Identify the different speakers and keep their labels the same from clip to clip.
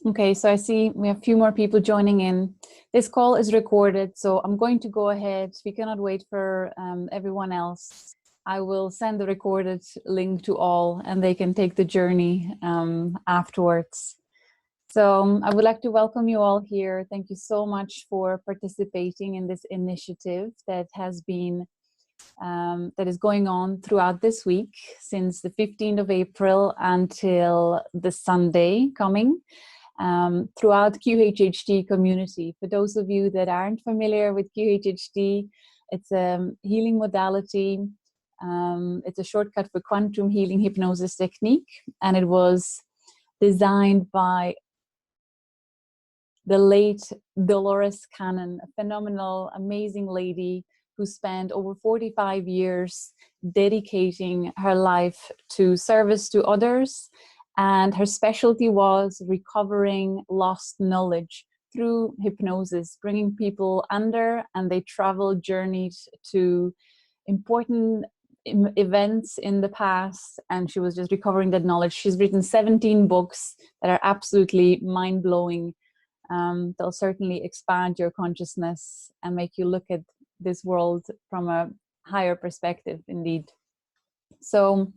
Speaker 1: Okay, so I see we have a few more people joining in. This call is recorded, so I'm going to go ahead. We cannot wait for everyone else. I will send the recorded link to all, and they can take the journey afterwards. So I would like to welcome you all here. Thank you so much for participating in this initiative that has been that is going on throughout this week, since the 15th of April until the Sunday coming. Throughout QHHT community. For those of you that aren't familiar with QHHT, it's a healing modality. It's a shortcut for quantum healing hypnosis technique, and it was designed by the late Dolores, a phenomenal, amazing lady who spent over 45 years dedicating her life to service to others. And her specialty was recovering lost knowledge through hypnosis, bringing people under, and they traveled, journeyed to important events in the past, and she was just recovering that knowledge. She's written 17 books that are absolutely mind-blowing. They'll certainly expand your consciousness and make you look at this world from a higher perspective, indeed. So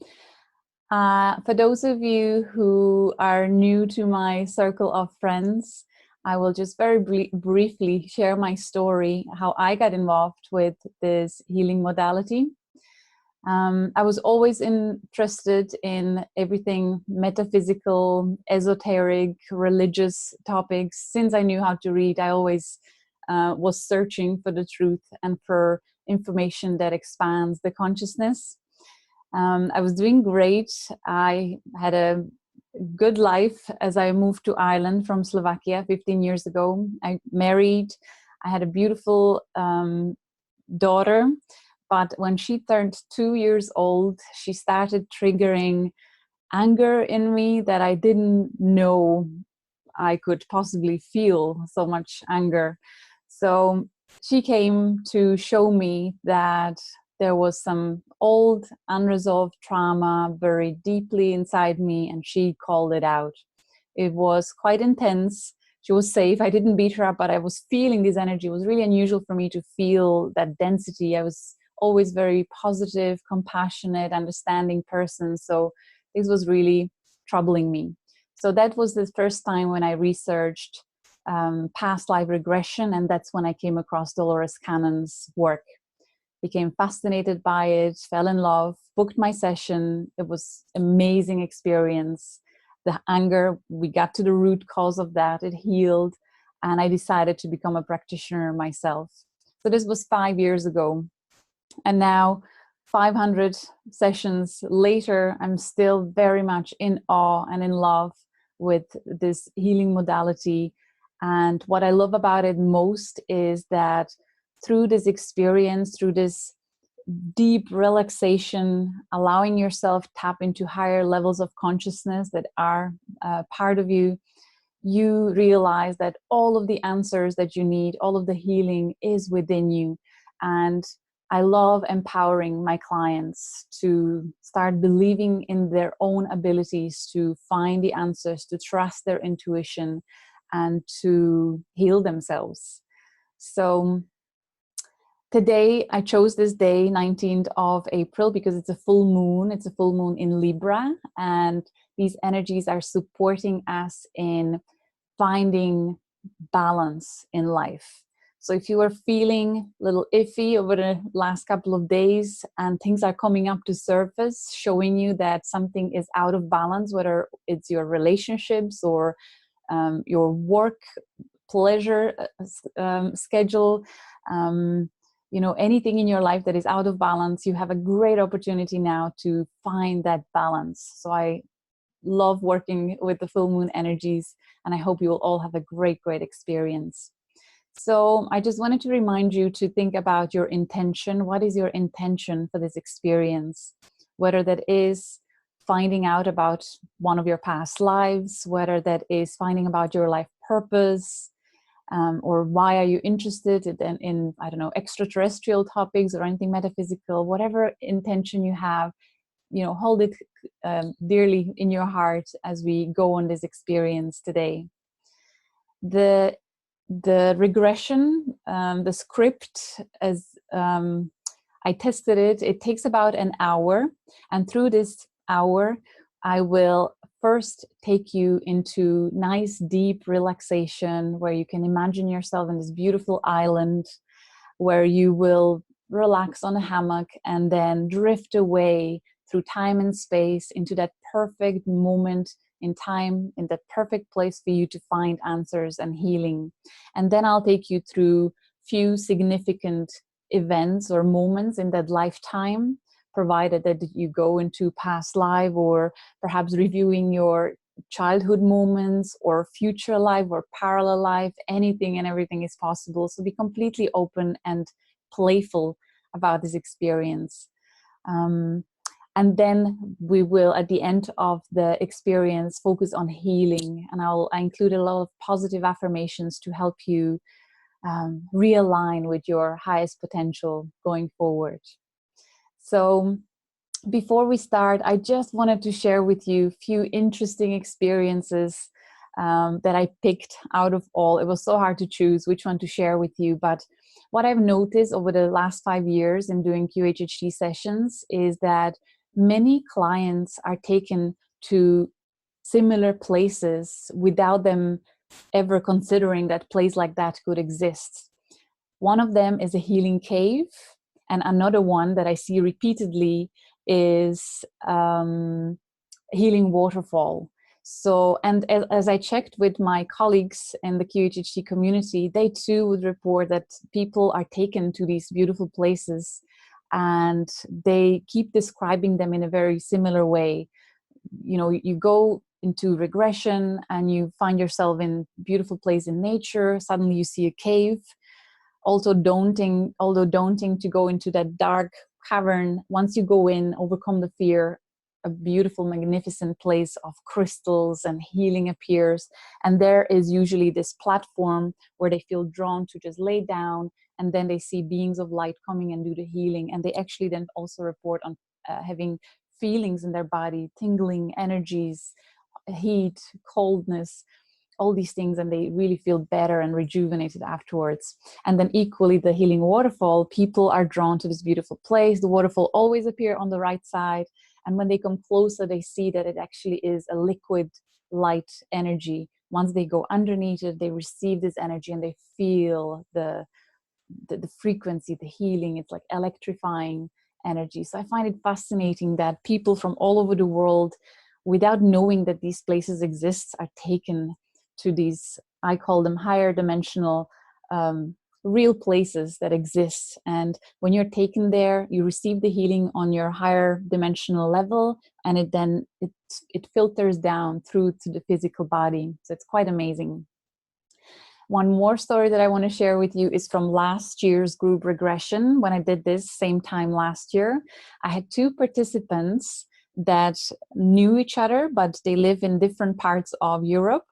Speaker 1: for those of you who are new to my circle of friends, I will just very briefly share my story, how I got involved with this healing modality. I was always interested in everything metaphysical, esoteric, religious topics. Since I knew how to read, I always was searching for the truth and for information that expands the consciousness. I was doing great. I had a good life as I moved to Ireland from Slovakia 15 years ago. I married. I had a beautiful daughter. But when she turned 2 years old, she started triggering anger in me that I didn't know I could possibly feel so much anger. So she came to show me that there was some old unresolved trauma buried deeply inside me, and she called it out. It was quite intense. She was safe. I didn't beat her up, but I was feeling this energy. It was really unusual for me to feel that density. I was always very positive, compassionate, understanding person. So this was really troubling me. So that was the first time when I researched past life regression, and that's when I came across Dolores Cannon's work. Became fascinated by it, fell in love, booked my session. It was an amazing experience. The anger, we got to the root cause of that, it healed, and I decided to become a practitioner myself. So this was 5 years ago. And now, 500 sessions later, I'm still very much in awe and in love with this healing modality. And what I love about it most is that through this experience, through this deep relaxation, allowing yourself tap into higher levels of consciousness that are part of you, you realize that all of the answers that you need, all of the healing is within you. And I love empowering my clients to start believing in their own abilities to find the answers, to trust their intuition, and to heal themselves. So today, I chose this day, 19th of April, because it's a full moon. It's a full moon in Libra, and these energies are supporting us in finding balance in life. So if you are feeling a little iffy over the last couple of days and things are coming up to surface, showing you that something is out of balance, whether it's your relationships or your work, pleasure schedule, anything in your life that is out of balance, you have a great opportunity now to find that balance. So I love working with the full moon energies, and I hope you will all have a great experience. So I just wanted to remind you to think about your intention. What is your intention for this experience? Whether that is finding out about one of your past lives, whether that is finding about your life purpose, or why are you interested in, I don't know, extraterrestrial topics or anything metaphysical, whatever intention you have, hold it dearly in your heart as we go on this experience today. The regression, the script, as I tested it, it takes about an hour. And through this hour, I will first take you into nice, deep relaxation where you can imagine yourself in this beautiful island where you will relax on a hammock and then drift away through time and space into that perfect moment in time, in that perfect place for you to find answers and healing. And then I'll take you through few significant events or moments in that lifetime, provided that you go into past life or perhaps reviewing your childhood moments or future life or parallel life. Anything and everything is possible. So be completely open and playful about this experience. And then we will, at the end of the experience, focus on healing. And I include a lot of positive affirmations to help you realign with your highest potential going forward. So before we start, I just wanted to share with you a few interesting experiences that I picked out of all. It was so hard to choose which one to share with you, but what I've noticed over the last 5 years in doing QHHT sessions is that many clients are taken to similar places without them ever considering that place like that could exist. One of them is a healing cave, and another one that I see repeatedly is healing waterfall. So, and as I checked with my colleagues in the QHHT community, they too would report that people are taken to these beautiful places and they keep describing them in a very similar way. You know, you go into regression and you find yourself in a beautiful place in nature, suddenly you see a cave. Although daunting to go into that dark cavern, once you go in, overcome the fear, a beautiful, magnificent place of crystals and healing appears. And there is usually this platform where they feel drawn to just lay down, and then they see beings of light coming and do the healing. And they actually then also report on having feelings in their body, tingling energies, heat, coldness, all these things, and they really feel better and rejuvenated afterwards. And then equally, the healing waterfall, people are drawn to this beautiful place. The waterfall always appears on the right side, and when they come closer, they see that it actually is a liquid light energy. Once they go underneath it, they receive this energy and they feel the frequency, the healing. It's like electrifying energy. So I find it fascinating that people from all over the world, without knowing that these places exist, are taken to these, I call them higher dimensional, real places that exist. And when you're taken there, you receive the healing on your higher dimensional level, and it filters down through to the physical body. So it's quite amazing. One more story that I want to share with you is from last year's group Regression. When I did this same time last year, I had 2 participants that knew each other, but they live in different parts of Europe.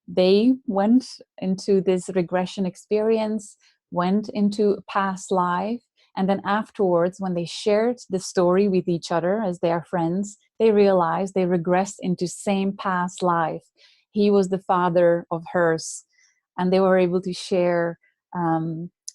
Speaker 1: They went into this regression experience, went into past life, and then afterwards, when they shared the story with each other as their friends, they realized they regressed into same past life. He was the father of hers, and they were able to share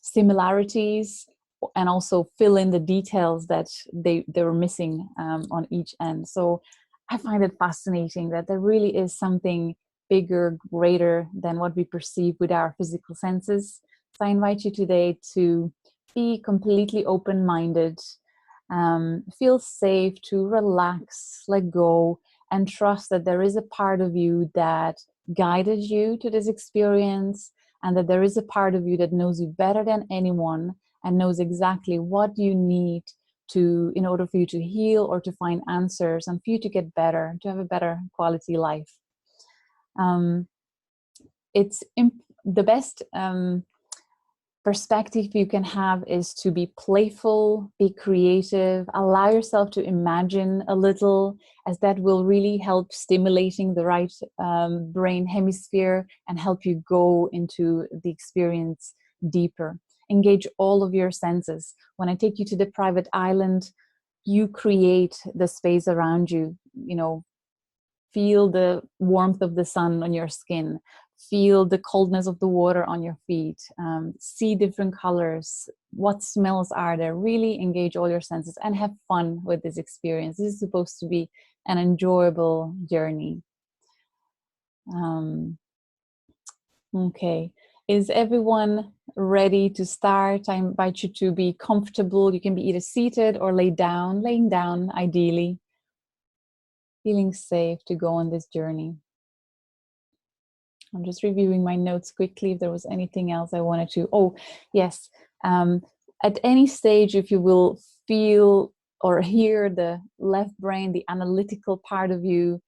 Speaker 1: similarities and also fill in the details that they were missing on each end. So I find it fascinating that there really is something bigger, greater than what we perceive with our physical senses. So I invite you today to be completely open-minded, feel safe to relax, let go, and trust that there is a part of you that guided you to this experience, and that there is a part of you that knows you better than anyone and knows exactly what you need to, in order for you to heal or to find answers and for you to get better, to have a better quality life. It's the best perspective you can have is to be playful, be creative, allow yourself to imagine a little, as that will really help stimulating the right brain hemisphere and help you go into the experience deeper. Engage all of your senses. When I take you to the private island, you create the space around you, you know, feel the warmth of the sun on your skin. feel the coldness of the water on your feet, see different colors, what smells are there. Really engage all your senses and have fun with this experience. This is supposed to be an enjoyable journey. Okay, is everyone ready to start? I invite you to be comfortable. You can be either seated or laying down ideally, feeling safe to go on this journey. I'm just reviewing my notes quickly if there was anything else I wanted to. Oh, yes. At any stage, if you will feel or hear the left brain, the analytical part of you,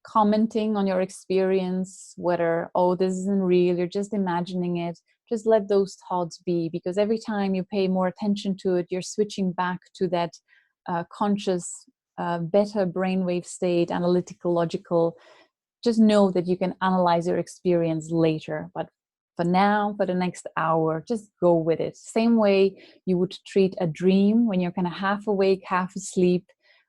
Speaker 1: commenting on your experience, whether, oh, this isn't real, you're just imagining it, just let those thoughts be, because every time you pay more attention to it, you're switching back to that conscious, better brainwave state, analytical, logical. Just know that you can analyze your experience later, but for now, for the next hour, just go with it. Same way you would treat a dream when you're kind of half awake, half asleep.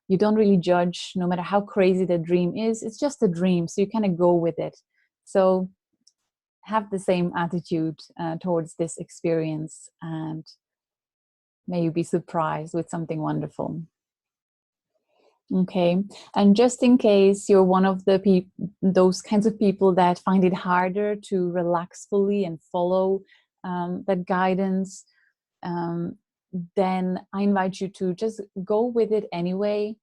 Speaker 1: You don't really judge, no matter how crazy the dream is. It's just a dream, so you kind of go with it. So have the same attitude towards this experience, and may you be surprised with something wonderful. Okay, and just in case you're one of the those kinds of people that find it harder to relax fully and follow that guidance, then I invite you to just go with it anyway.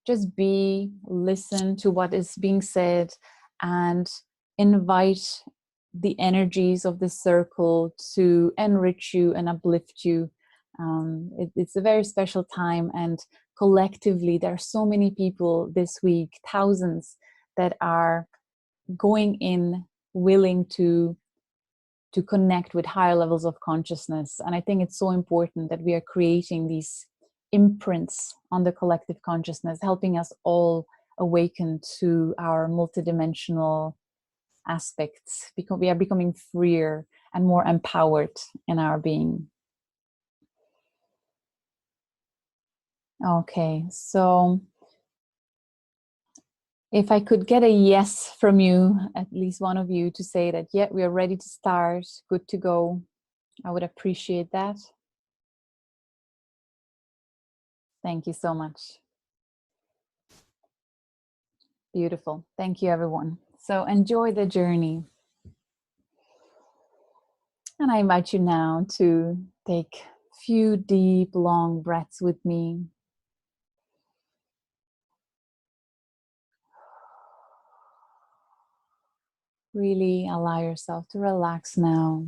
Speaker 1: Just listen to what is being said, and invite the energies of the circle to enrich you and uplift you. It's a very special time, and collectively there are so many people this week, thousands, that are going in willing to connect with higher levels of consciousness. And I think it's so important that we are creating these imprints on the collective consciousness, helping us all awaken to our multidimensional aspects, because we are becoming freer and more empowered in our being. Okay, so if I could get a yes from you, at least one of you, to say that, yeah, we are ready to start, good to go, I would appreciate that. Thank you so much. Beautiful. Thank you, everyone. So enjoy the journey. And I invite you now to take a few deep, long breaths with me. Really allow yourself to relax now.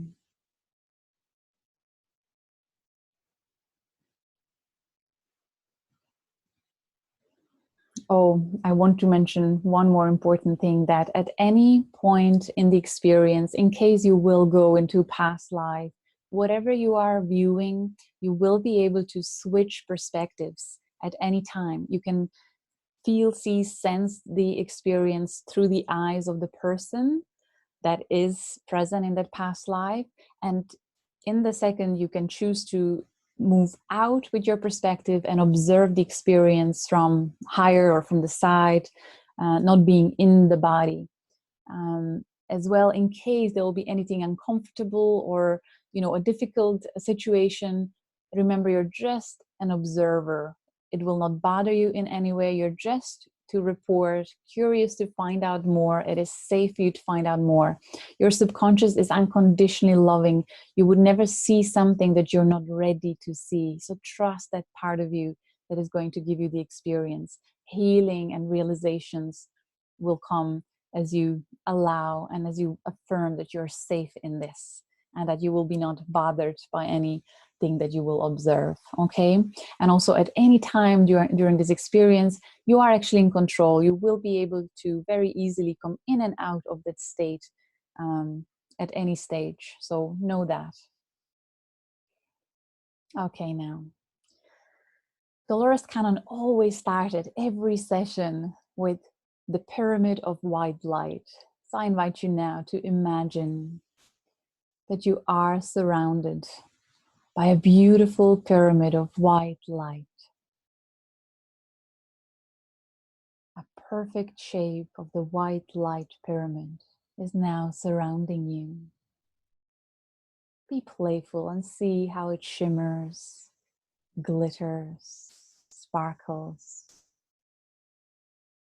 Speaker 1: Oh, I want to mention one more important thing, that at any point in the experience, in case you will go into past life, whatever you are viewing, you will be able to switch perspectives at any time. You can feel, see, sense the experience through the eyes of the person that is present in that past life. And in the second, you can choose to move out with your perspective and observe the experience from higher or from the side, not being in the body. As well, in case there will be anything uncomfortable or a difficult situation, remember you're just an observer. It will not bother you in any way. You're just to report, curious to find out more. It is safe for you to find out more. Your subconscious is unconditionally loving. You would never see something that you're not ready to see. So trust that part of you that is going to give you the experience. Healing and realizations will come as you allow and as you affirm that you're safe in this, and that you will be not bothered by anything that you will observe. Okay, and also at any time during this experience, you are actually in control. You will be able to very easily come in and out of that state at any stage, so know that. Okay, now Dolores Cannon always started every session with the pyramid of white light. So I invite you now to imagine that you are surrounded by a beautiful pyramid of white light. A perfect shape of the white light pyramid. is now surrounding you. Be playful and see how it shimmers, glitters, sparkles.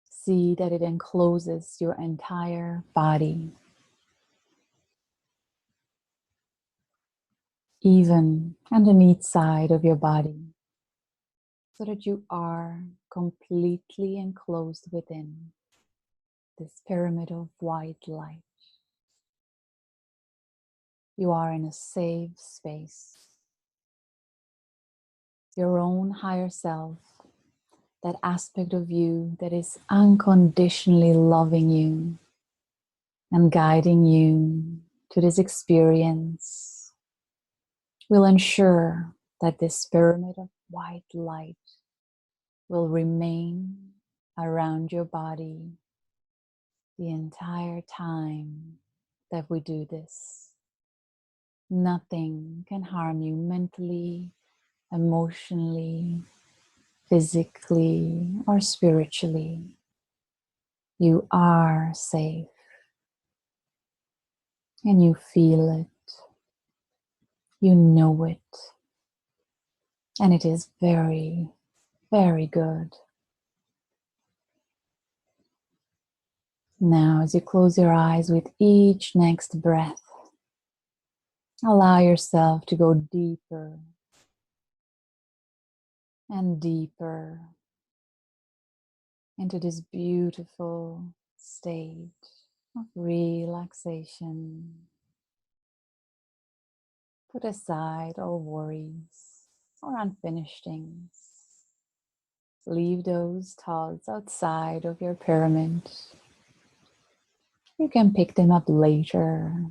Speaker 1: See that it encloses your entire body, even underneath side of your body, so that you are completely enclosed within this pyramid of white light. You are in a safe space. Your own higher self, that aspect of you that is unconditionally loving you and guiding you to this experience, will ensure that this pyramid of white light will remain around your body the entire time that we do this. Nothing can harm you mentally, emotionally, physically, or spiritually. You are safe and you feel it. You know it. And it is very, very good. Now, as you close your eyes with each next breath, allow yourself to go deeper and deeper into this beautiful state of relaxation. Put aside all worries or unfinished things. Leave those thoughts outside of your pyramid. You can pick them up later,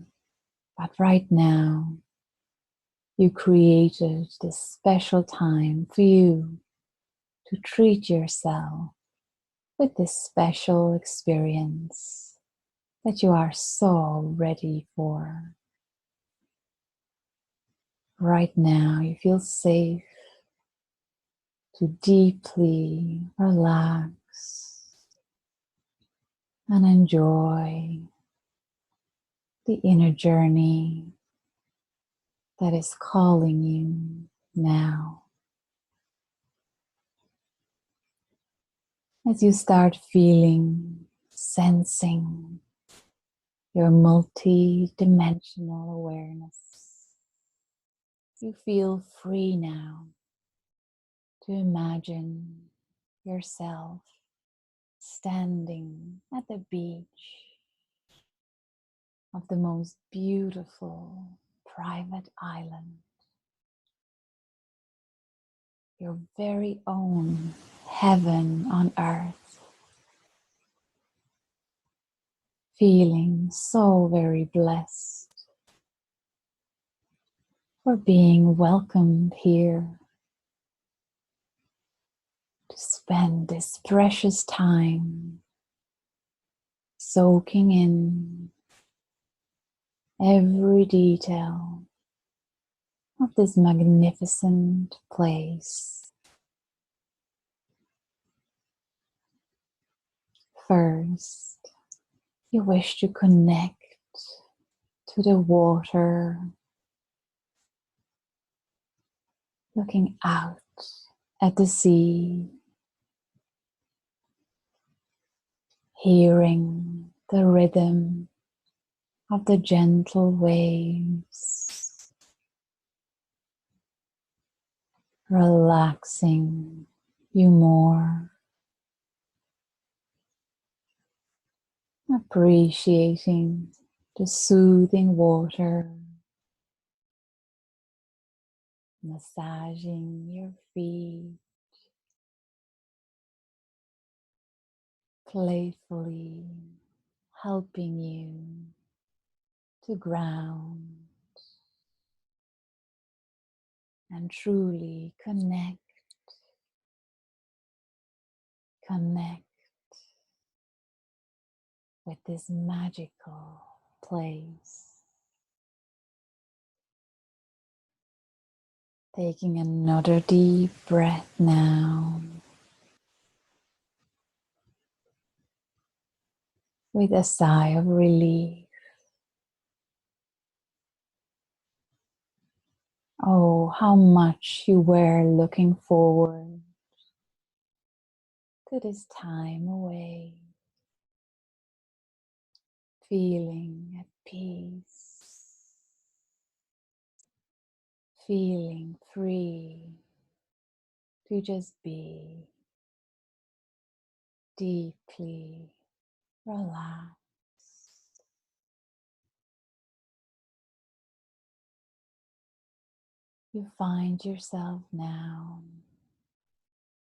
Speaker 1: but right now, you created this special time for you to treat yourself with this special experience that you are so ready for. Right now, you feel safe to deeply relax and enjoy the inner journey that is calling you now. As you start feeling, sensing your multi-dimensional awareness, you feel free now to imagine yourself standing at the beach of the most beautiful private island, your very own heaven on earth, feeling so very blessed for being welcomed here to spend this precious time soaking in every detail of this magnificent place. First, you wish to connect to the water, looking out at the sea, hearing the rhythm of the gentle waves, relaxing you more, appreciating the soothing water, massaging your feet, playfully helping you to ground and truly connect with this magical place. Taking another deep breath now. with a sigh of relief. Oh, how much you were looking forward to this time away, feeling at peace, feeling free to just be deeply relaxed. You find yourself now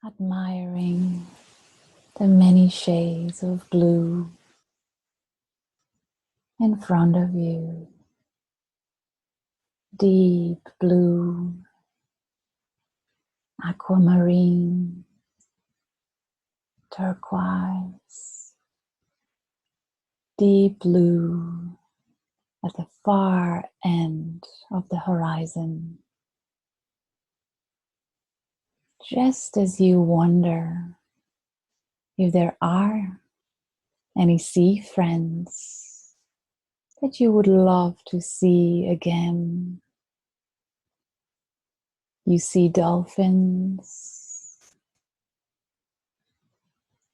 Speaker 1: admiring the many shades of blue in front of you. Deep blue, aquamarine, turquoise, deep blue at the far end of the horizon. Just as you wonder if there are any sea friends that you would love to see again. You see dolphins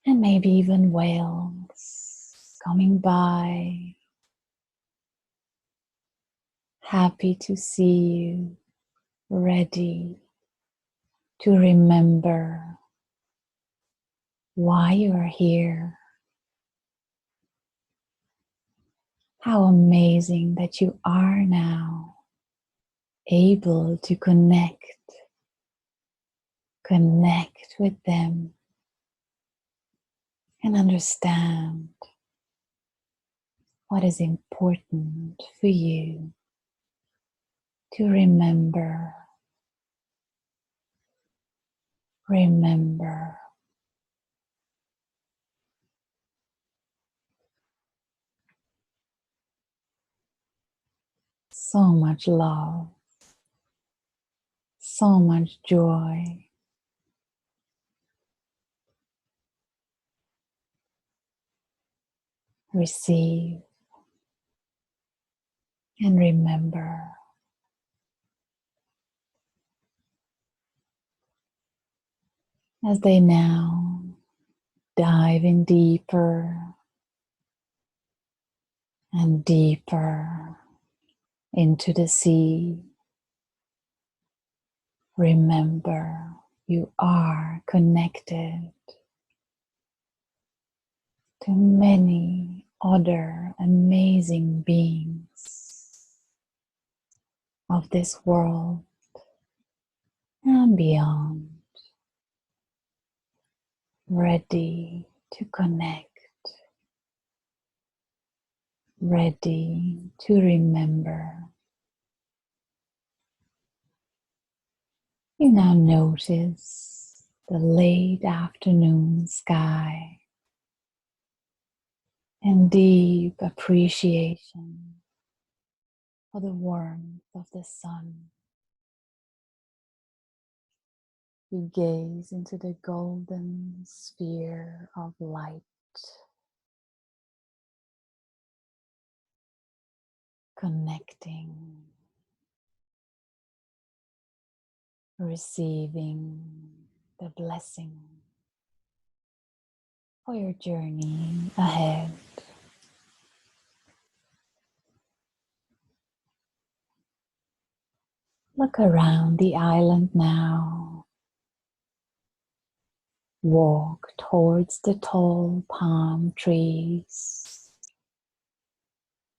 Speaker 1: and maybe even whales coming by, happy to see you, ready to remember why you are here. How amazing that you are now able to connect with them and understand what is important for you to remember. Remember. So much love, so much joy. Receive and remember. As they now dive in deeper and deeper into the sea. Remember, you are connected to many other amazing beings of this world and beyond, ready to connect, ready to remember. You now notice the late afternoon sky and deep appreciation for the warmth of the sun. You gaze into the golden sphere of light, connecting, receiving the blessing for your journey ahead. Look around the island now. Walk towards the tall palm trees,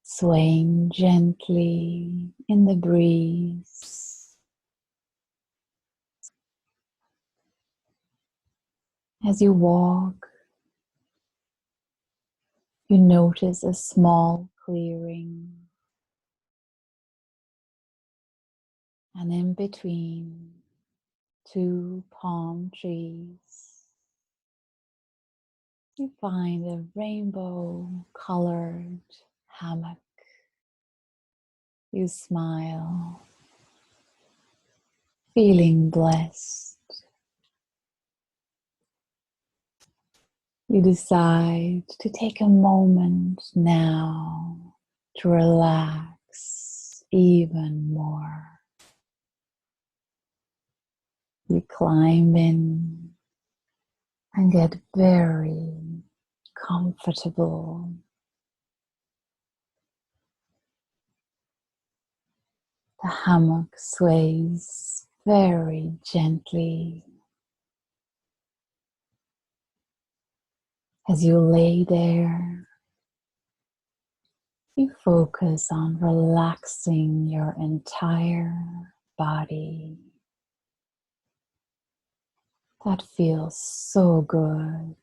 Speaker 1: swaying gently in the breeze. As you walk, you notice a small clearing, and in between two palm trees, you find a rainbow-colored hammock. You smile, feeling blessed. you decide to take a moment now to relax even more. You climb in and get very comfortable. The hammock sways very gently as you lay there. You focus on relaxing your entire body. That feels so good.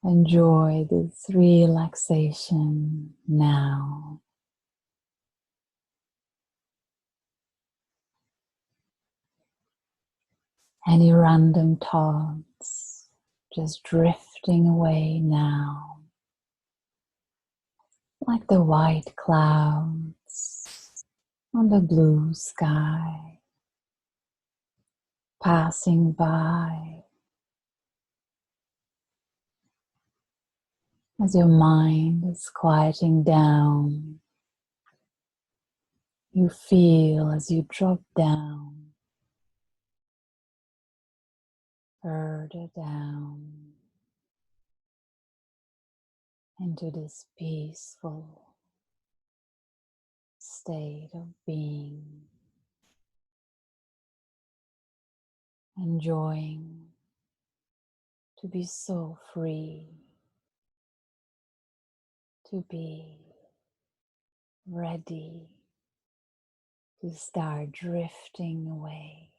Speaker 1: Enjoy this relaxation now. Any random thoughts just drifting away now, like the white clouds on the blue sky, passing by as your mind is quieting down. You feel as you drop down, further down into this peaceful state of being, enjoying to be so free, to be ready to start drifting away,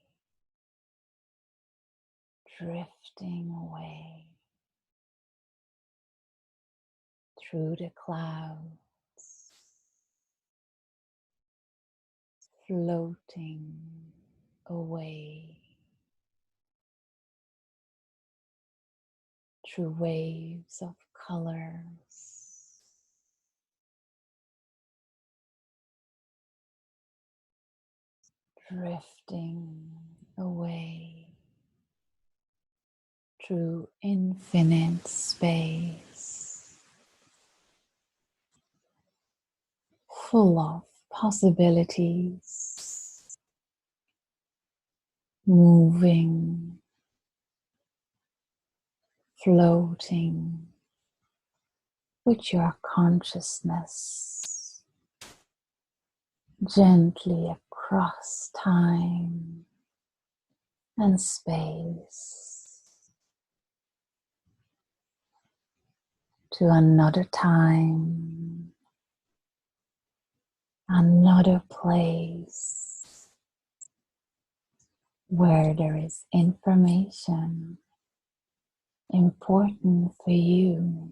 Speaker 1: through the clouds, floating away through waves of colors, drifting away through infinite space, full of possibilities, moving, floating with your consciousness gently across time and space to another time, another place where there is information important for you,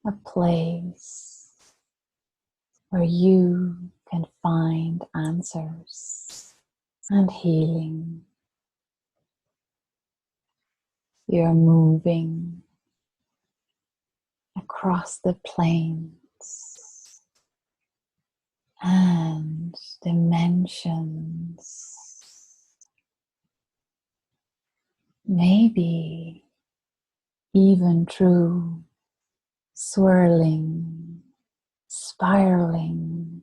Speaker 1: a place where you can find answers and healing. You're moving across the plains and dimensions, maybe even through swirling, spiraling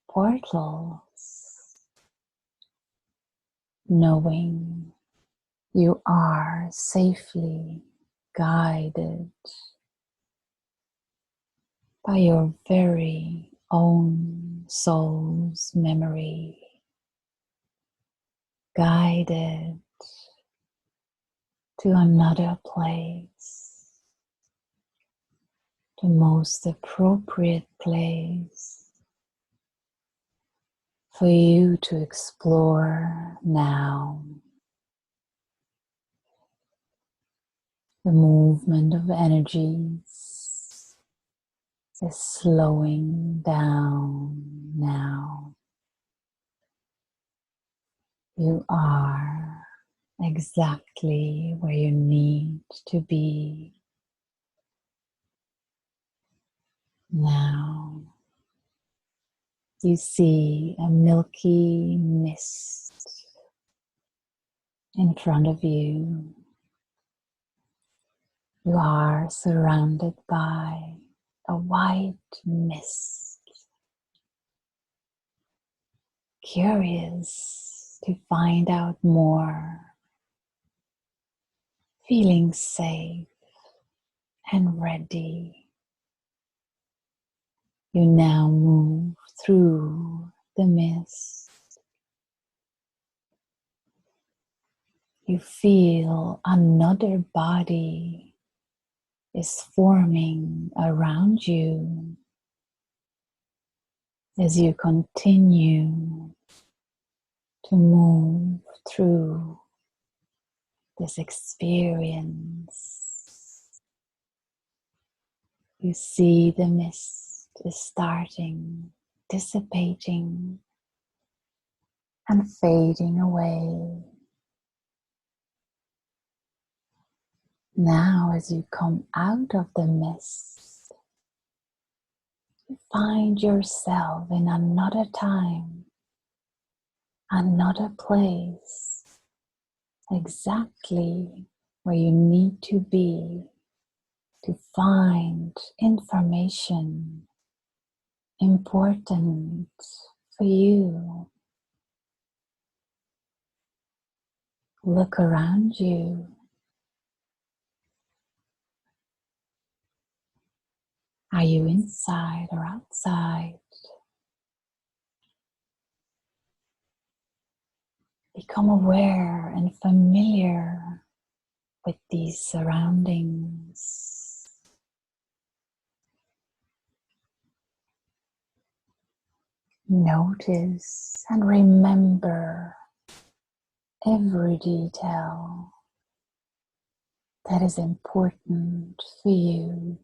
Speaker 1: portals, knowing you are safely guided by your very own soul's memory, guided to another place, the most appropriate place for you to explore now. The movement of energies is slowing down now. You are exactly where you need to be now. You see a milky mist In front of you, you are surrounded by a white mist. Curious to find out more, feeling safe and ready. You now move through the mist. You feel another body is forming around you as you continue to move through this experience. You see the mist is starting, dissipating and fading away. Now, as you come out of the mist, you find yourself in another time, another place, exactly where you need to be to find information important for you. Look around you. Are you inside or outside? Become aware and familiar with these surroundings. Notice and remember every detail that is important for you.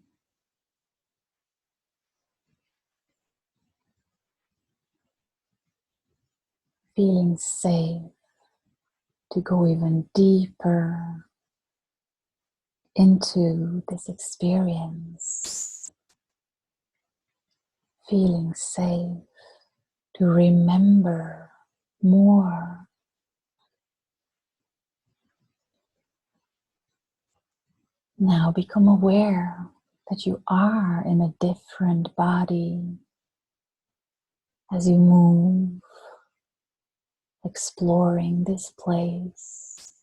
Speaker 1: Feeling safe to go even deeper into this experience. Feeling safe to remember more. Now become aware that you are in a different body as you move, exploring this place.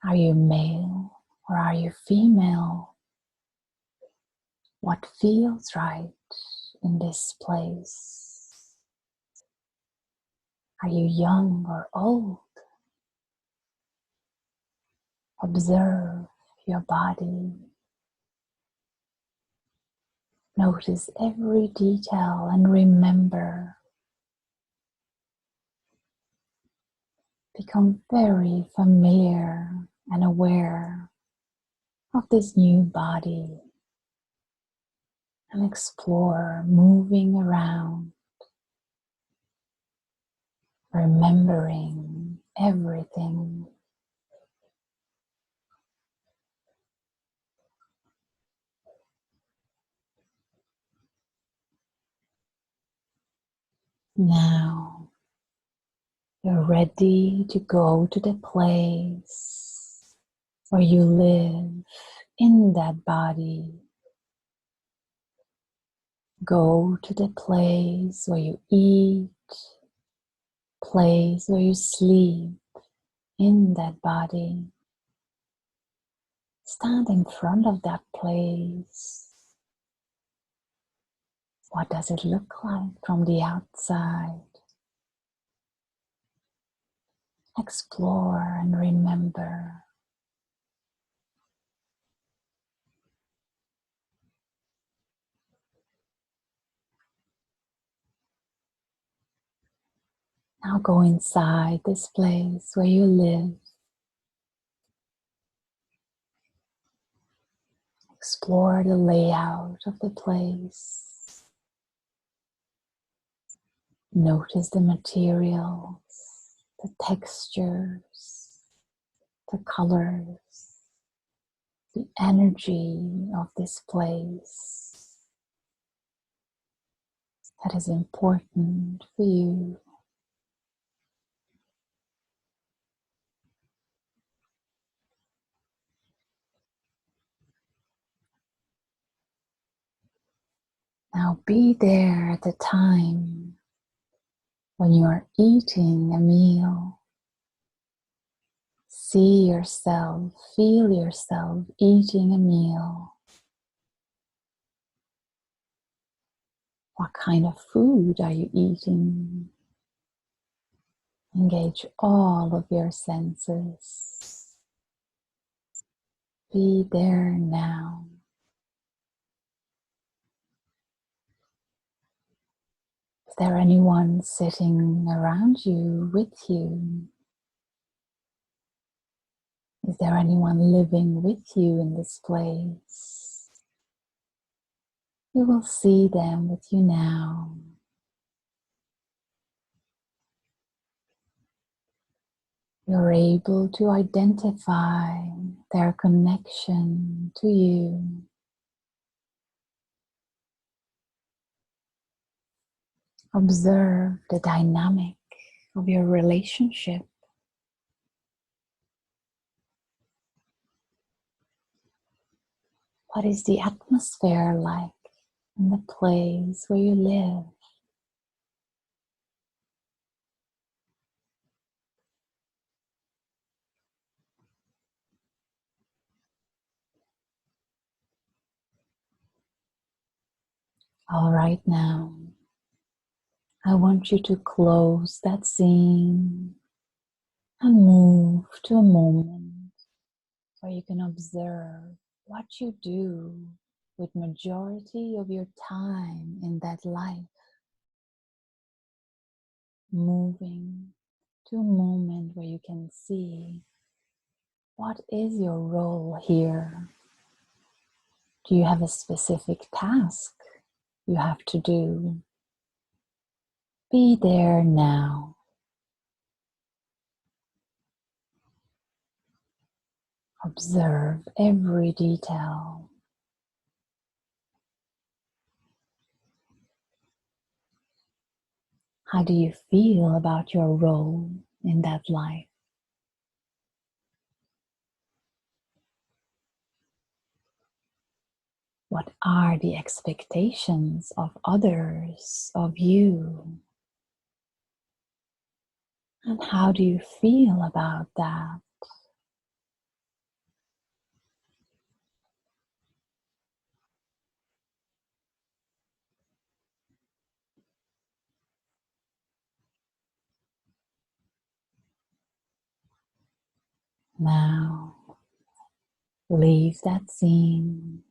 Speaker 1: Are you male or are you female? What feels right in this place? Are you young or old? Observe your body. Notice every detail and remember. Become very familiar and aware of this new body and explore moving around, remembering everything. Now you're ready to go to the place where you live in that body. Go to the place where you eat, place where you sleep in that body. Stand in front of that place. What does it look like from the outside? Explore and remember. Now go inside this place where you live. Explore the layout of the place. Notice the materials, the textures, the colors, the energy of this place that is important for you. Now be there at the time when you are eating a meal. See yourself, feel yourself eating a meal. What kind of food are you eating? Engage all of your senses. Be there now. Is there anyone sitting around you, with you? Is there anyone living with you in this place? You will see them with you now. You're able to identify their connection to you. Observe the dynamic of your relationship. What is the atmosphere like in the place where you live? All right, now, I want you to close that scene and move to a moment where you can observe what you do with majority of your time in that life. Moving to a moment where you can see what is your role here. Do you have a specific task you have to do? Be there now. Observe every detail. How do you feel about your role in that life? What are the expectations of others of you? And how do you feel about that? Now, leave that scene.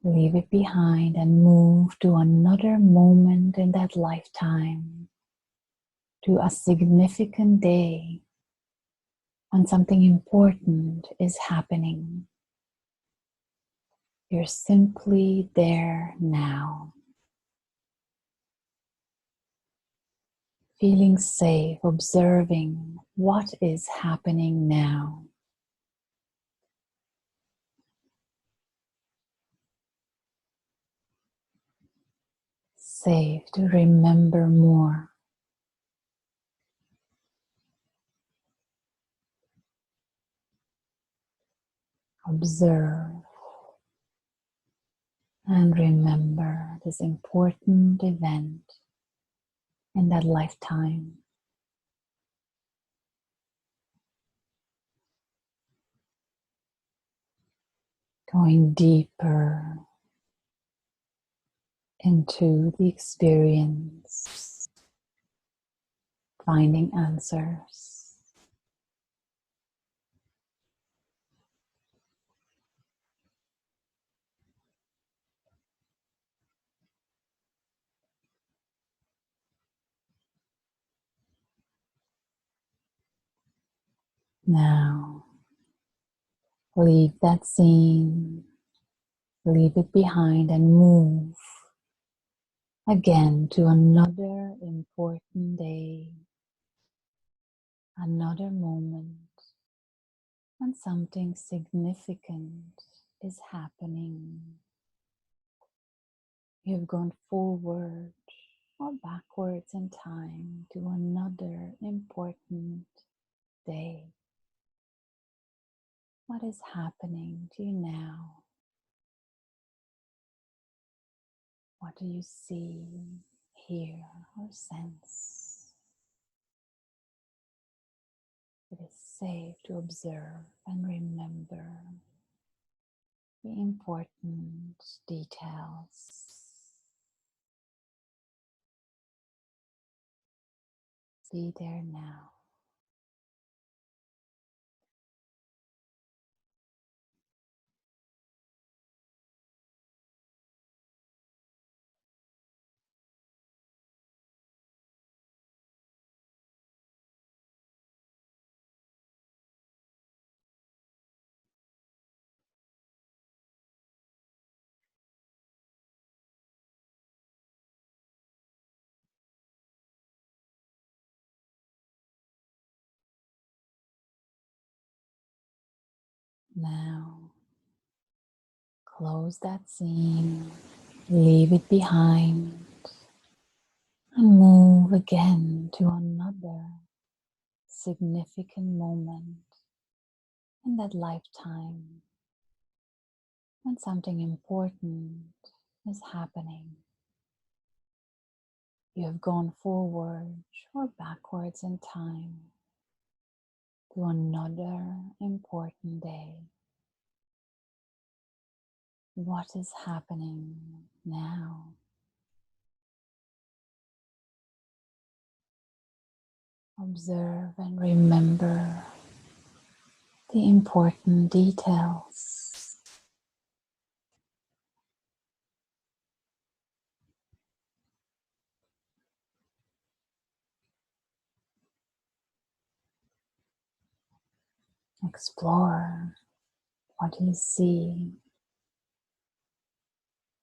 Speaker 1: Leave it behind and move to another moment in that lifetime, to a significant day when something important is happening. You're simply there now, feeling safe, observing what is happening now. Safe to remember more. Observe and remember this important event in that lifetime. Going deeper into the experience, finding answers. Now, leave that scene, leave it behind and move again to another important day, another moment when something significant is happening. You've gone forward or backwards in time to another important day. What is happening to you now? What do you see, hear, or sense? It is safe to observe and remember the important details. Be there now. Now, close that scene, leave it behind, and move again to another significant moment in that lifetime when something important is happening. You have gone forward or backwards in time to another important day. What is happening now? Observe and remember the important details. Explore. What do you see?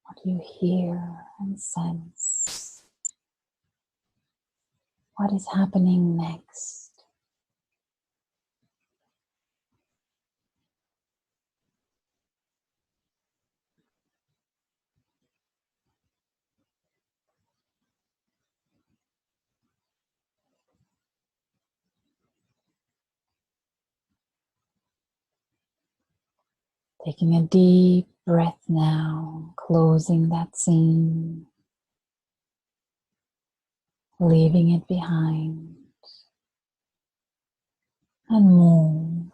Speaker 1: What do you hear and sense? What is happening next? Taking a deep breath now, closing that scene, leaving it behind, and move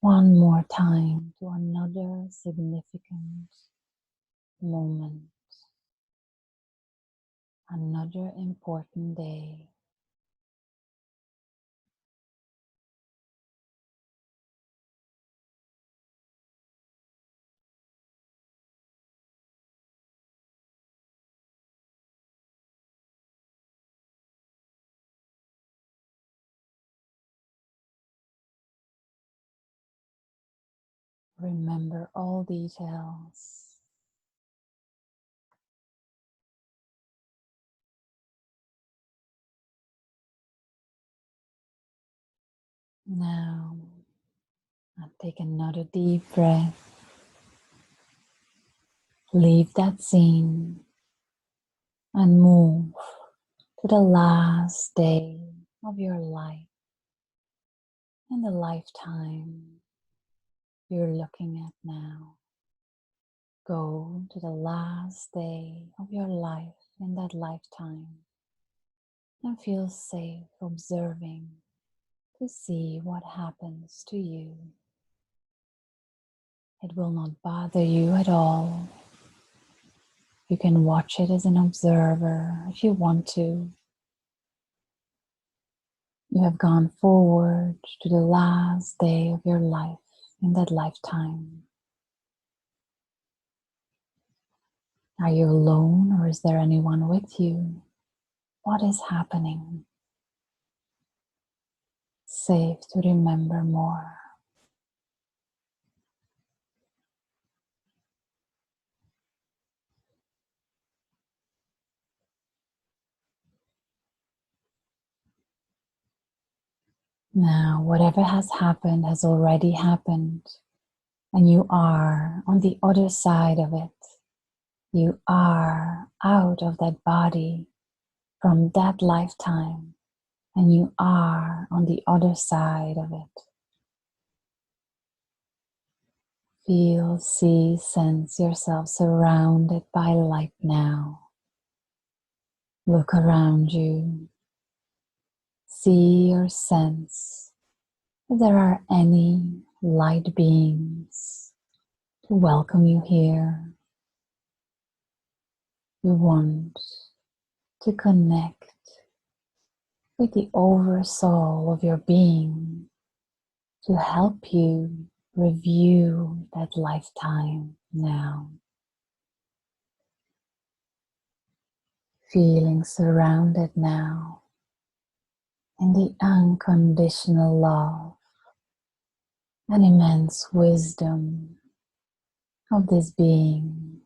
Speaker 1: one more time to another significant moment, another important day. Remember all details. Now, I'll take another deep breath. Leave that scene and move to the last day of your life and the lifetime you're looking at now. Go to the last day of your life in that lifetime and feel safe observing to see what happens to you. It will not bother you at all. You can watch it as an observer if you want to. You have gone forward to the last day of your life in that lifetime. Are you alone or is there anyone with you? What is happening? Safe to remember more. Now, whatever has already happened, and you are on the other side of it. You are out of that body from that lifetime, and you are on the other side of it. Feel, see, sense yourself surrounded by light now. Look around you. See or sense if there are any light beings to welcome you here. You want to connect with the oversoul of your being to help you review that lifetime now. Feeling surrounded now in the unconditional love and immense wisdom of this being.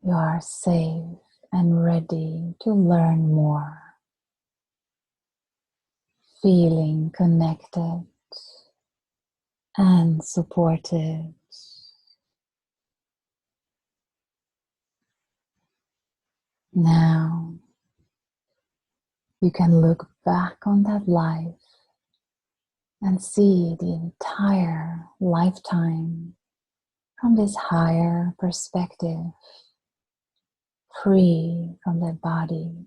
Speaker 1: You are safe and ready to learn more. Feeling connected and supported. Now you can look back on that life and see the entire lifetime from this higher perspective, free from the body.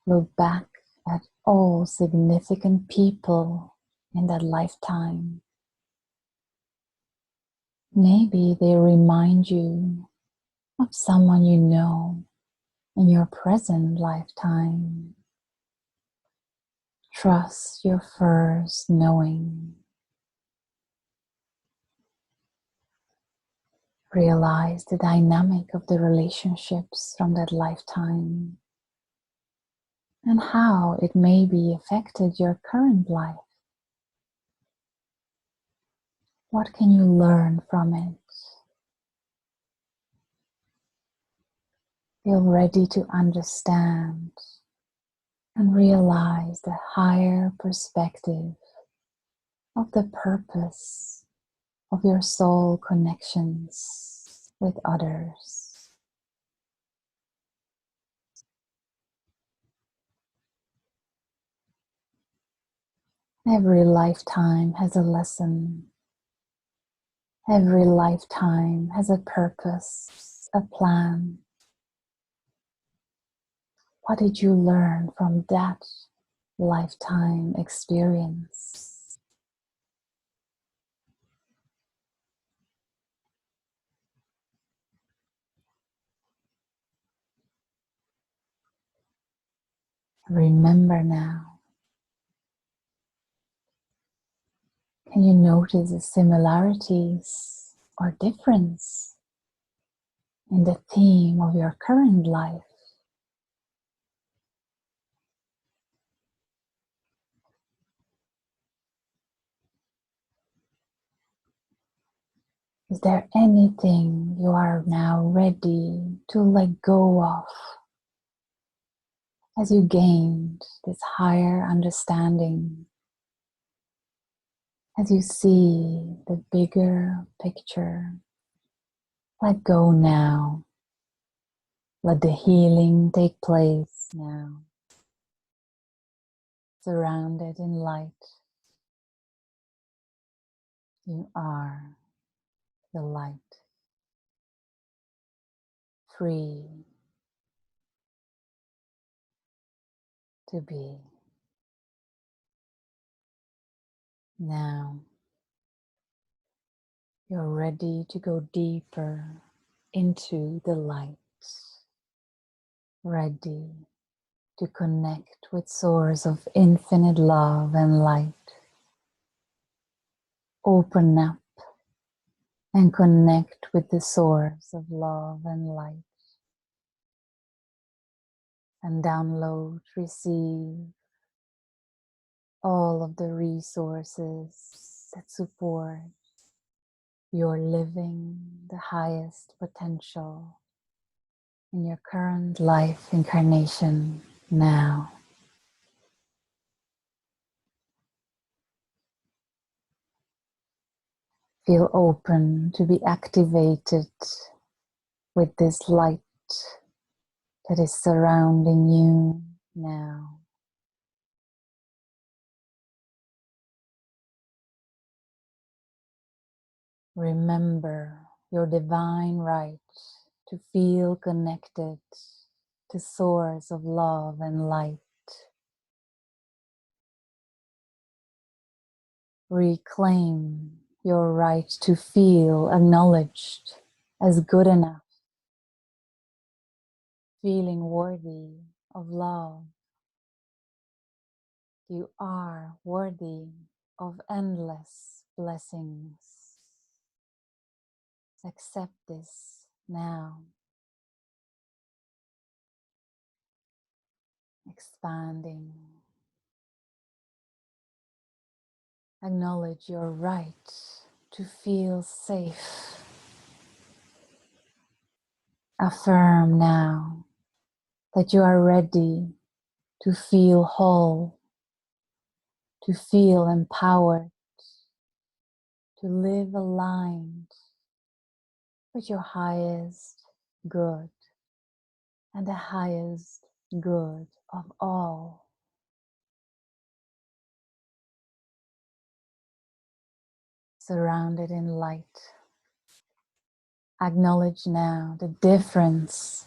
Speaker 1: Look back at all significant people in that lifetime. Maybe they remind you of someone you know in your present lifetime. Trust your first knowing. Realize the dynamic of the relationships from that lifetime and how it maybe affected your current life. What can you learn from it? Feel ready to understand and realize the higher perspective of the purpose of your soul connections with others. Every lifetime has a lesson. Every lifetime has a purpose, a plan. What did you learn from that lifetime experience? Remember now. Can you notice the similarities or difference in the theme of your current life? Is there anything you are now ready to let go of as you gained this higher understanding, as you see the bigger picture? Let go now. Let the healing take place now. Surrounded in light, you are the light. Free to be. Now you're ready to go deeper into the light. Ready to connect with source of infinite love and light. Open up and connect with the source of love and light. And download, receive all of the resources that support your living the highest potential in your current life incarnation now. Feel open to be activated with this light that is surrounding you now. Remember your divine right to feel connected to source of love and light. Reclaim your right to feel acknowledged as good enough, feeling worthy of love. You are worthy of endless blessings. Accept this now. Expanding. Acknowledge your right to feel safe. Affirm now that you are ready to feel whole, to feel empowered, to live aligned with your highest good and the highest good of all. Surrounded in light. Acknowledge now the difference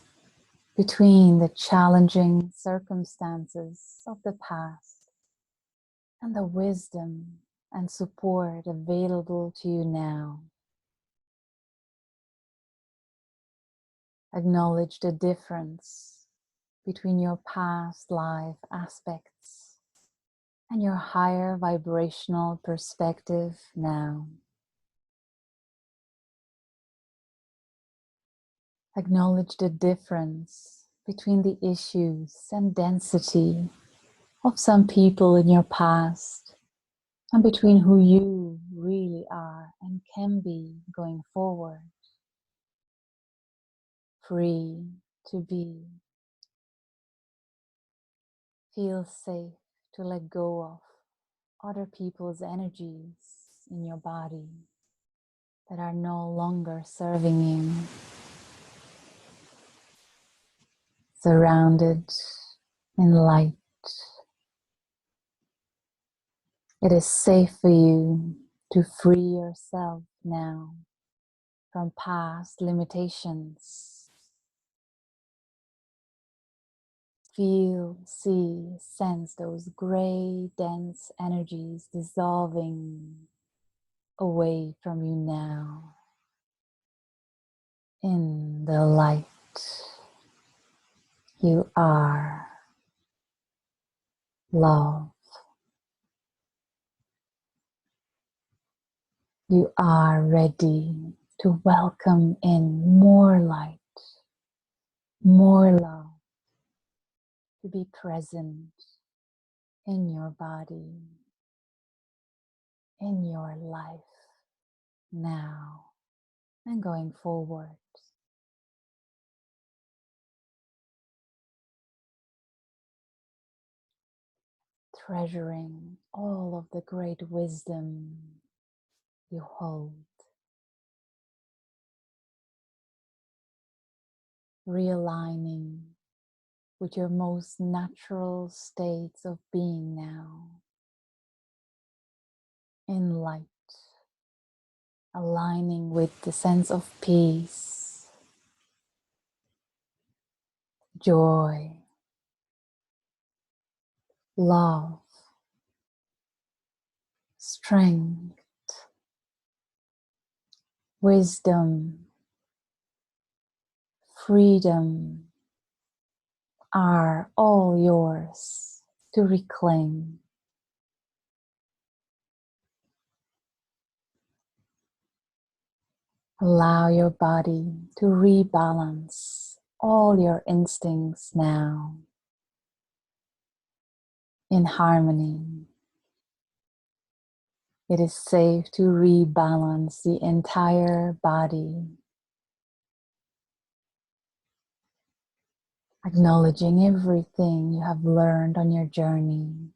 Speaker 1: between the challenging circumstances of the past and the wisdom and support available to you now. Acknowledge the difference between your past life aspects and your higher vibrational perspective now. Acknowledge the difference between the issues and density of some people in your past and between who you really are and can be going forward. Free to be. Feel safe to let go of other people's energies in your body that are no longer serving you. Surrounded in light. It is safe for you to free yourself now from past limitations. Feel, see, sense those gray, dense energies dissolving away from you now in the light. You are love. You are ready to welcome in more light, more love, to be present in your body, in your life, now and going forward. Treasuring all of the great wisdom you hold. Realigning with your most natural states of being now. In light. Aligning with the sense of peace, joy, love, strength, wisdom, freedom are all yours to reclaim. Allow your body to rebalance all your instincts now in harmony. It is safe to rebalance the entire body, acknowledging everything you have learned on your journey,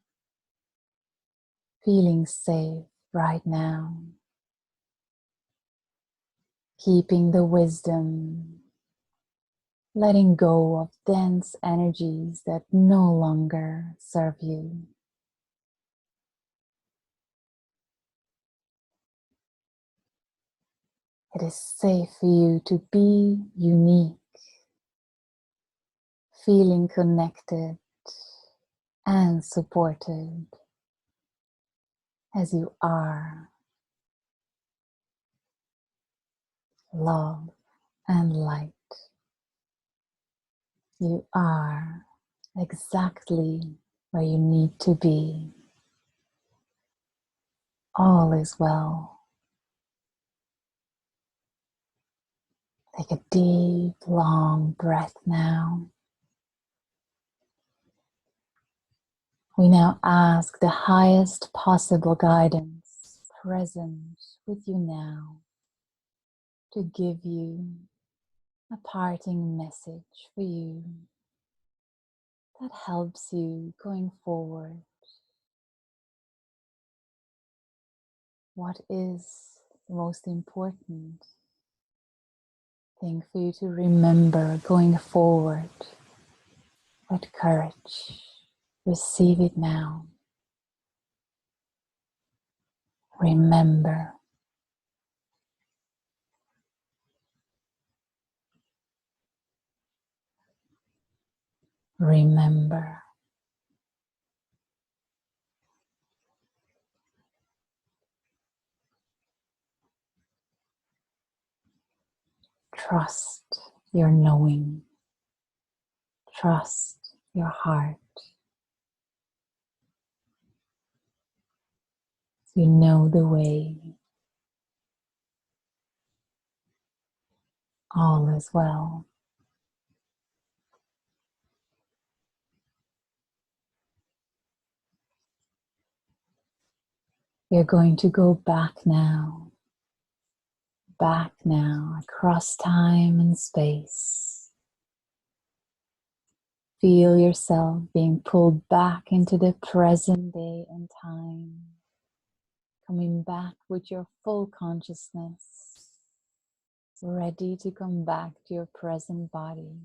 Speaker 1: feeling safe right now, keeping the wisdom, letting go of dense energies that no longer serve you. It is safe for you to be unique, feeling connected and supported as you are. Love and light. You are exactly where you need to be. All is well. Take a deep, long breath now. We now ask the highest possible guidance present with you now to give you a parting message for you that helps you going forward. What is the most important thing for you to remember going forward with courage? Receive it now. Remember. Remember. Trust your knowing. Trust your heart. You know the way. All is well. You're going to go back now across time and space. Feel yourself being pulled back into the present day and time, coming back with your full consciousness, ready to come back to your present body.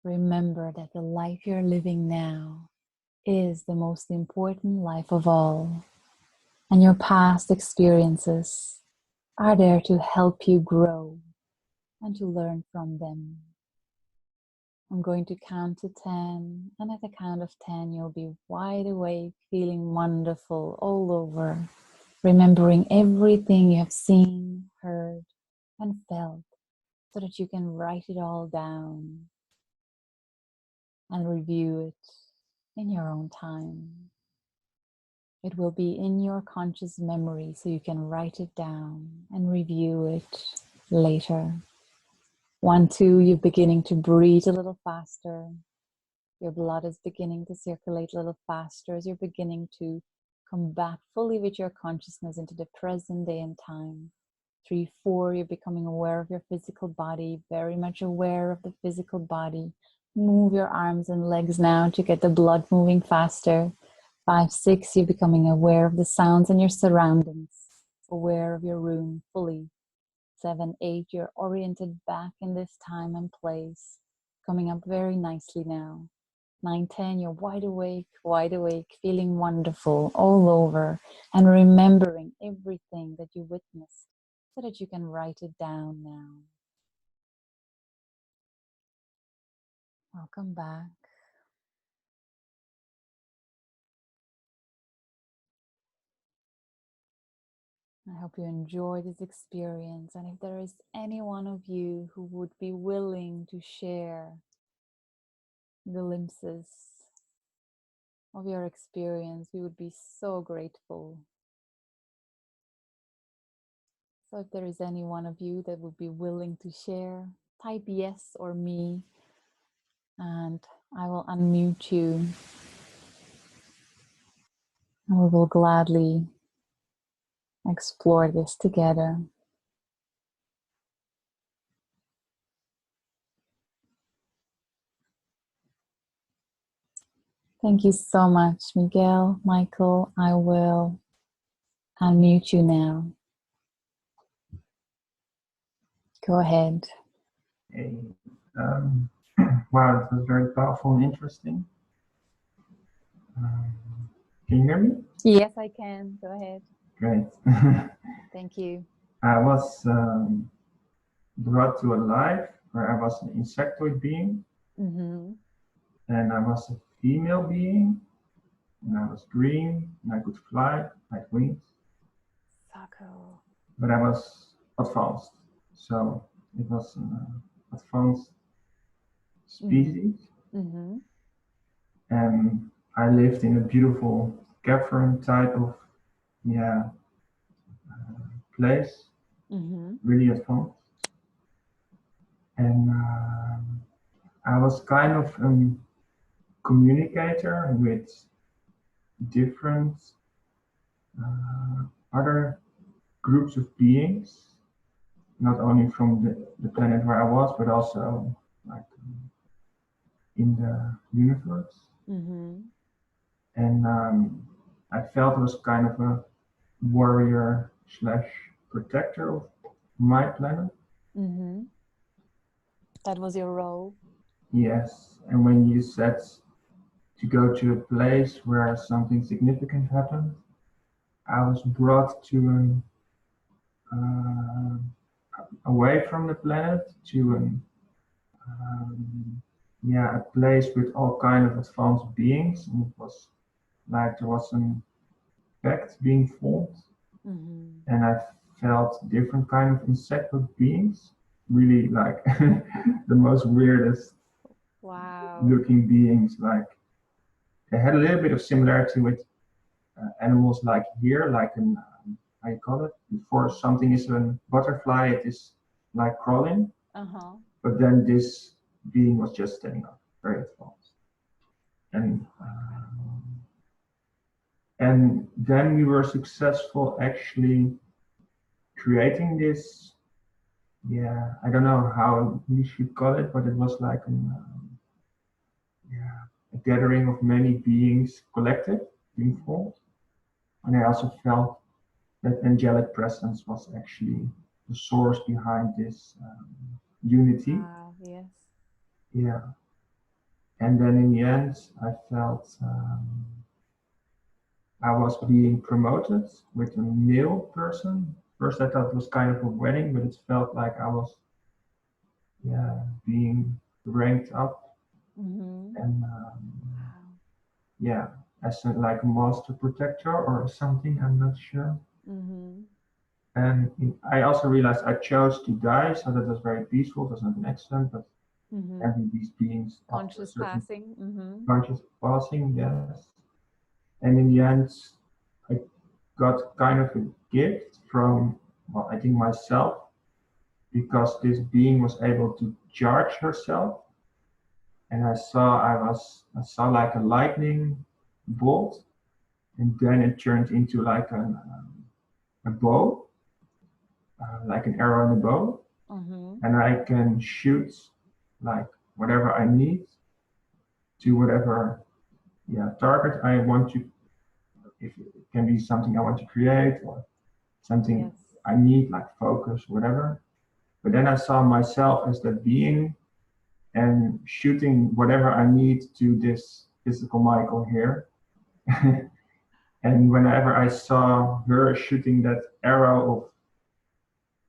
Speaker 1: Remember that the life you're living now is the most important life of all, and your past experiences are there to help you grow and to learn from them. I'm going to count to 10, and at the count of 10 you'll be wide awake, feeling wonderful all over, remembering everything you have seen, heard, and felt, so that you can write it all down and review it in your own time. It will be in your conscious memory, so you can write it down and review it later. 1, 2, you're beginning to breathe a little faster. Your blood is beginning to circulate a little faster as you're beginning to come back fully with your consciousness into the present day and time. 3, 4, you're becoming aware of your physical body, very much aware of the physical body. Move your arms and legs now to get the blood moving faster. 5, 6, you're becoming aware of the sounds in your surroundings, aware of your room fully. 7, 8, you're oriented back in this time and place, coming up very nicely now. 9, 10, you're wide awake, feeling wonderful all over, and remembering everything that you witnessed so that you can write it down now. Welcome back. I hope you enjoy this experience, and if there is any one of you who would be willing to share glimpses of your experience, we would be so grateful. So if there is any one of you that would be willing to share, type yes or me, and I will unmute you, and we will gladly explore this together. Thank you so much, Miguel. Michael, I will unmute you now. Go ahead.
Speaker 2: Hey, wow, it was very powerful and interesting. Can you hear me?
Speaker 1: Yes, I can. Go ahead.
Speaker 2: Great.
Speaker 1: Thank you.
Speaker 2: I was brought to a life where I was an insectoid being,
Speaker 1: Mm-hmm.
Speaker 2: and I was a female being, and I was green, and I could fly, I had wings,
Speaker 1: So cool.
Speaker 2: but I was advanced. So it was an advanced
Speaker 1: Mm-hmm.
Speaker 2: species,
Speaker 1: Mm-hmm.
Speaker 2: and I lived in a beautiful cavern type of yeah place,
Speaker 1: Mm-hmm.
Speaker 2: really advanced, and I was kind of a communicator with different uh, other groups of beings, not only from the planet where I was, but also like in the universe.
Speaker 1: Mm-hmm.
Speaker 2: And I felt it was kind of a warrior slash protector of my planet.
Speaker 1: Mm-hmm. That was your role.
Speaker 2: Yes, and when you said to go to a place where something significant happened, I was brought to an away from the planet to an yeah, a place with all kind of advanced beings, and it was like there was some pact being formed,
Speaker 1: Mm-hmm.
Speaker 2: and I felt different kind of insectoid beings, really like the most weirdest
Speaker 1: Wow.
Speaker 2: looking beings. Like they had a little bit of similarity with animals like here, like an how you call it? Before something is a butterfly, it is like crawling,
Speaker 1: Uh-huh.
Speaker 2: but then this being was just standing up, very advanced. And and then we were successful actually creating this. Yeah, I don't know how you should call it, but it was like yeah, a gathering of many beings collected, being formed. And I also felt that angelic presence was actually the source behind this unity.
Speaker 1: Wow. Yes.
Speaker 2: Yeah, and then in the end, I felt I was being promoted with a male person. First, I thought it was kind of a wedding, but it felt like I was, yeah, being ranked up,
Speaker 1: Mm-hmm.
Speaker 2: and
Speaker 1: Wow.
Speaker 2: yeah, as a, like a master protector or something. I'm not sure.
Speaker 1: Mm-hmm.
Speaker 2: And I also realized I chose to die, so that was very peaceful. It was not an accident, but
Speaker 1: Mm-hmm.
Speaker 2: having these beings after a
Speaker 1: Conscious
Speaker 2: certain
Speaker 1: passing. Mm-hmm.
Speaker 2: conscious passing, yes. And in the end, I got kind of a gift from, well, I think myself, because this being was able to charge herself, and I saw like a lightning bolt, and then it turned into like a bow, like an arrow in a bow,
Speaker 1: Mm-hmm.
Speaker 2: and I can shoot like whatever I need to whatever yeah target I want to. If it can be something I want to create or something
Speaker 1: Yes.
Speaker 2: I need, like focus, whatever. But then I saw myself as that being and shooting whatever I need to this physical Michael here. And whenever I saw her shooting that arrow of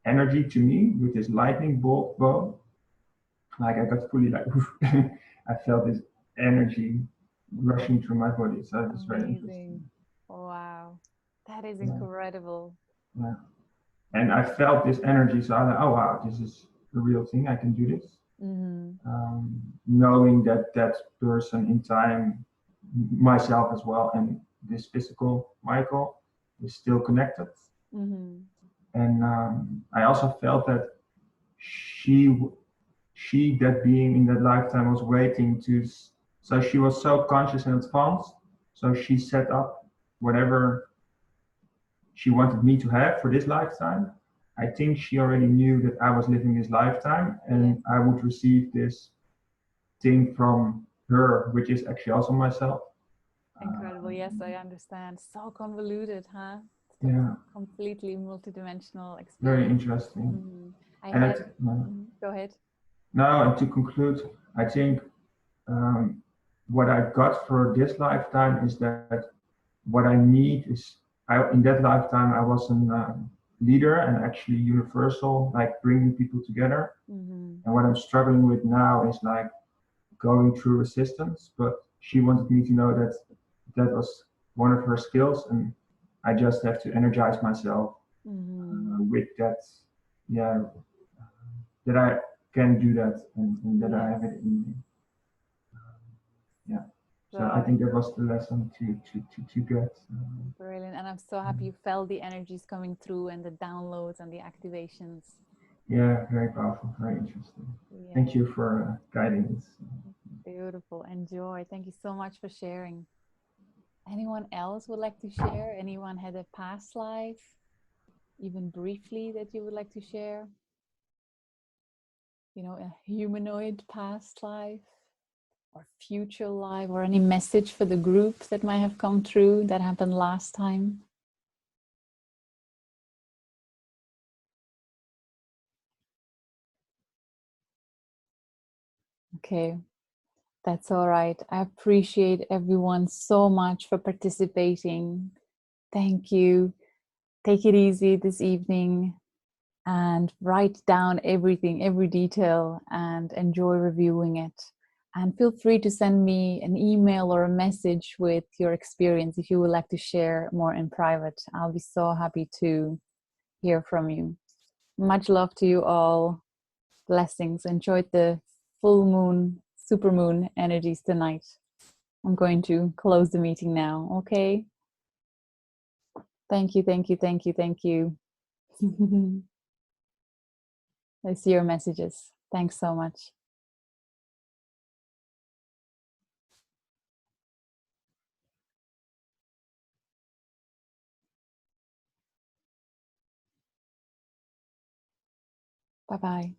Speaker 2: energy to me with this lightning bolt bow, like I got fully like, I felt this energy rushing through my body. So it was very
Speaker 1: Amazing.
Speaker 2: interesting.
Speaker 1: Wow. That is
Speaker 2: Yeah,
Speaker 1: incredible.
Speaker 2: yeah. And I felt this energy. So I was like, oh wow, this is the real thing. I can do this.
Speaker 1: Mm-hmm.
Speaker 2: Knowing that that person in time, myself as well, and this physical Michael is still connected.
Speaker 1: Mm-hmm.
Speaker 2: And I also felt that she, she, that being in that lifetime was waiting to, so she was so conscious in advance. So she set up whatever she wanted me to have for this lifetime. I think she already knew that I was living this lifetime
Speaker 1: Yes.
Speaker 2: and I would receive this thing from her, which is actually also myself.
Speaker 1: Incredible. Yes, I
Speaker 2: Um,
Speaker 1: understand. So convoluted, huh? It's a
Speaker 2: yeah,
Speaker 1: completely multidimensional
Speaker 2: very
Speaker 1: experience.
Speaker 2: interesting.
Speaker 1: Mm-hmm. I
Speaker 2: And
Speaker 1: had,
Speaker 2: it,
Speaker 1: go ahead.
Speaker 2: now, and to conclude, I think um, what I got for this lifetime is that what I need is, in that lifetime, I was an leader and actually universal, like bringing people together.
Speaker 1: Mm-hmm.
Speaker 2: And what I'm struggling with now is like going through resistance, but she wanted me to know that that was one of her skills, and I just have to energize myself with that, yeah, that I can do that, and that I have it in me. Yeah. So I think that was the lesson to get.
Speaker 1: Brilliant. And I'm so happy you felt the energies coming through and the downloads and the activations.
Speaker 2: Yeah, very powerful, very interesting.
Speaker 1: Yeah.
Speaker 2: Thank you for guiding us.
Speaker 1: Beautiful. Enjoy. Thank you so much for sharing. Anyone else would like to share? Anyone had a past life, even briefly, that you would like to share? You know, a humanoid past life or future life, or any message for the group that might have come through that happened last time? Okay, that's all right. I appreciate everyone so much for participating. Thank you. Take it easy this evening and write down everything, every detail, and enjoy reviewing it. And feel free to send me an email or a message with your experience if you would like to share more in private. I'll be so happy to hear from you. Much love to you all. Blessings. Enjoyed the full moon, super moon energies tonight. I'm going to close the meeting now. Okay. Thank you, thank you, thank you, thank you. I see your messages. Thanks so much. Bye-bye.